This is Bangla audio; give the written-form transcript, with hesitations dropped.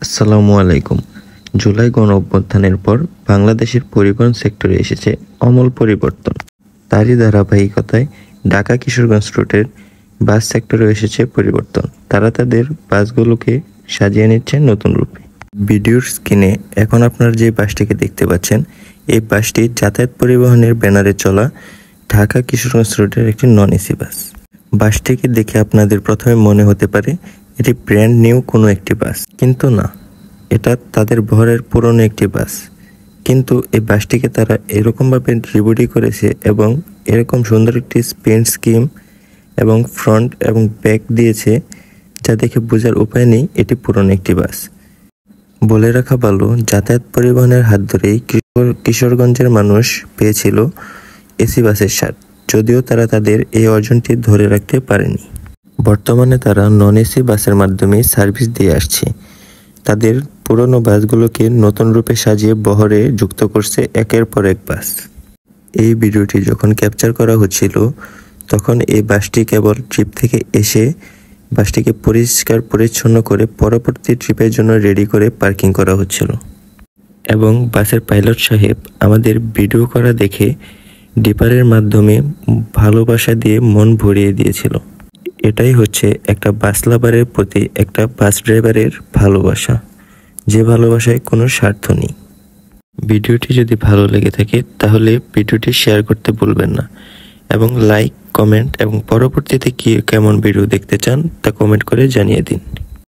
আসসালামু আলাইকুম। জুলাই গণ অভ্যুত্থানের পর বাংলাদেশের পরিবহন সেক্টরে এসেছে আমূল পরিবর্তন। তারই ধারাবাহিকতায় ঢাকা কিশোরগঞ্জ রুটের বাস সেক্টরে এসেছে পরিবর্তন। তারা তাদের বাসগুলোকে সাজিয়ে নিচ্ছে নতুন রূপে। ভিডিওর স্ক্রিনে এখন আপনারা যে বাসটিকে দেখতে পাচ্ছেন, এই বাসটি যাতায়াত পরিবহনের ব্যানারে চলা ঢাকা কিশোরগঞ্জ রুটের একটি নন এসি বাস। বাসটিকে দেখে আপনাদের প্রথমে মনে হতে পারে এটি ব্র্যান্ড নিউ কোনো একটি বাস, কিন্তু না, এটা তাদের ভরের পুরনো একটি বাস। কিন্তু এই বাসটিকে তারা এরকমভাবে রিবডি করেছে এবং এরকম সুন্দর একটি পেইন্ট স্কিম এবং ফ্রন্ট এবং ব্যাক দিয়েছে, যা দেখে বোঝার উপায় নেই এটি পুরনো একটি বাস। বলে রাখা ভালো, যাতায়াত পরিবহনের হাত ধরেই কিশোরগঞ্জের মানুষ পেয়েছিল এসি বাসের স্বাদ, যদিও তারা তাদের এই অর্জনটি ধরে রাখতে পারেনি। বর্তমানে তারা নন এসি বাসের মাধ্যমে সার্ভিস দিয়ে আসছে। তাদের পুরনো বাসগুলোকে নতুন রূপে সাজিয়ে বহরে যুক্ত করছে একের পর এক বাস। এই ভিডিওটি যখন ক্যাপচার করা হচ্ছিল, তখন এই বাসটি কেবল ট্রিপ থেকে এসে বাসটিকে পরিষ্কার পরিচ্ছন্ন করে পরবর্তী ট্রিপের জন্য রেডি করে পার্কিং করা হচ্ছিল। এবং বাসের পাইলট সাহেব আমাদের ভিডিও করা দেখে ডিপারের মাধ্যমে ভালোবাসা দিয়ে মন ভরিয়ে দিয়েছিল। এটাই হচ্ছে একটা বাস লাভারের প্রতি একটা বাস ড্রাইভারের ভালোবাসা, যে ভালোবাসায় কোনো স্বার্থ নেই। ভিডিওটি যদি ভালো লেগে থাকে তাহলে ভিডিওটি শেয়ার করতে ভুলবেন না, এবং লাইক, কমেন্ট এবং পরবর্তীতে কেমন ভিডিও দেখতে চান তা কমেন্ট করে জানিয়ে দিন।